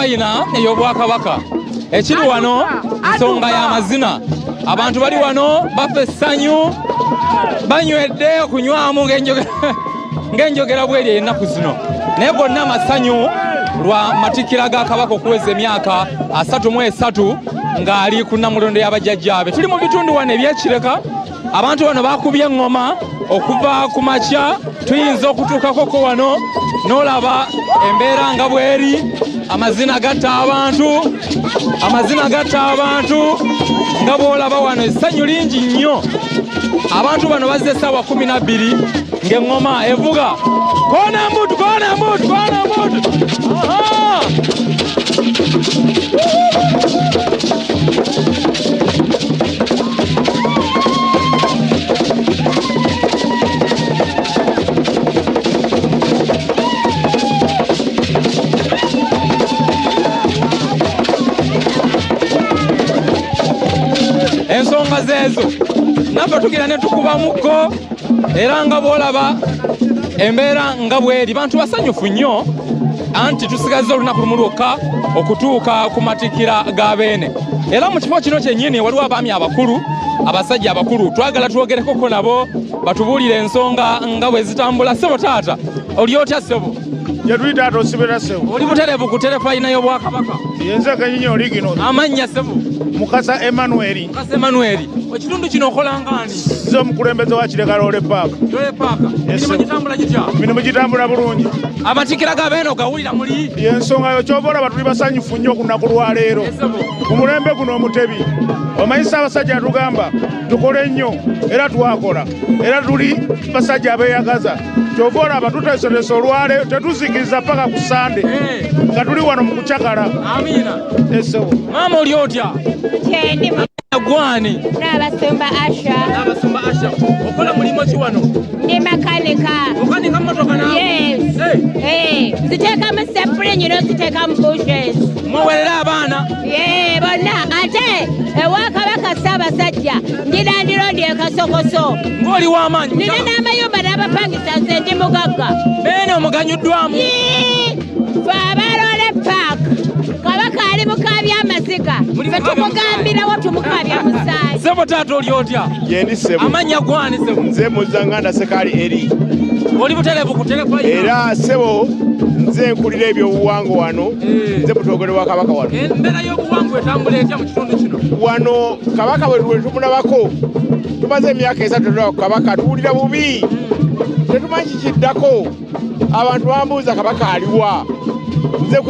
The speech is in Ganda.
terefayina ey'obwakabaka ekiri wano nsonga y'amazina abantu bali wano bafa essanyu banywedde okunywamu ng'enjogera bweri ennaku zino naye gonna amasanyu lwa matikira ga kabaka okuweza emyaka 33 ng'ali ku nnamulondo y'abajjajjaabe. Tuli mu bitundu wano ebyekireka, abantu bano bakubye eŋŋoma okuva ku makya, tuyinza okutuukakoko wano n'olaba embeera nga bweri. Amazina gatta abantu nga bw'olaba wano essanyu lingi nnyo. Abantu bano bazze essaawa 12 ng'eŋŋoma evuga koona mbutu. Ensonga zeezo naffe tugira ne tukuba mukko era nga bw'olaba embeera nga bweri. Bantu basanyufu nnyo anti tusigazza olunaku lumu lwokka okutuuka ku matikira ga Beene. Era mu kifo kino kyennyini waliwo abaami abakulu, abasajja abakulu, twagala twogerekoko nabo batubuulire ensonga nga bwe zitambula. Ssebo taata oli otya ssebo? Yatuli taata osibira ssebo. Oli butereevu ku terefayina y'obwakabaka? Yenze Kanyinyi Oligino. Amannya ssebo? Mukasa Emmanuel. Mukasa Emmanuel. Ekitundu kino okola ng'ani? Nze omukulembeze wa Kireka Lole Park. Lole Park. Emirimu gitambula gitya? Emirimu gitambula bulungi. Amatikira ga Beene ogawulira muli? Y'ensonga yo ky'oba olaba tuli basanyufu nnyo ku lunaku lwa leero. Ku mulembe guno omutebi omanyi Ssaabasajja atugamba tukole nnyo era twakola era tuli basajja abeeyagaza. Ky'oba olaba tuteeseteese olwaleero tetuzikiriza paka ku Sande nga tuli wano mu kucakala. Amiina. Essewo. Maama oli otya? Kyendi Gwani? Naabasumba Asha. Okola mulimu ki wano? Ndi makanika. Okanika mmotoka nawe? Yes. Nziteekamu sepulinyi n'oziteekamu bushes. Mwewerera abaana? Bonna ate ewakabaka Ssaabasajja ndina ndirondi e Kasokoso. Ng'oli w'amaanyi? Nina n'amayumba n'abapangisa nze ndi mugagga. Beene omuganyuddwamu? Fe abalole Park kabaka ali mukaabya amaziga fe tumugambirawo tumukaabya musaayi. Ssebo taata oli otya? Yendi ssebo. Amannya gwani ssebo? Nze Muzzanganda Sekaali Eri. Oli butereevu ku terefayina? Era ssebo nze nkulira ebyobuwangwa wano. Nze mutogole wa kabaka wano. Embeera y'obuwangwa etambula etya mu kitundu kino? Wano kabaka bwe tumunabako tumaze emyaka 3 tulaba ku kabaka tuwulira bubi. Tetumanyi kikiddako. Abantu bambuuza kabaka aliwa. Nze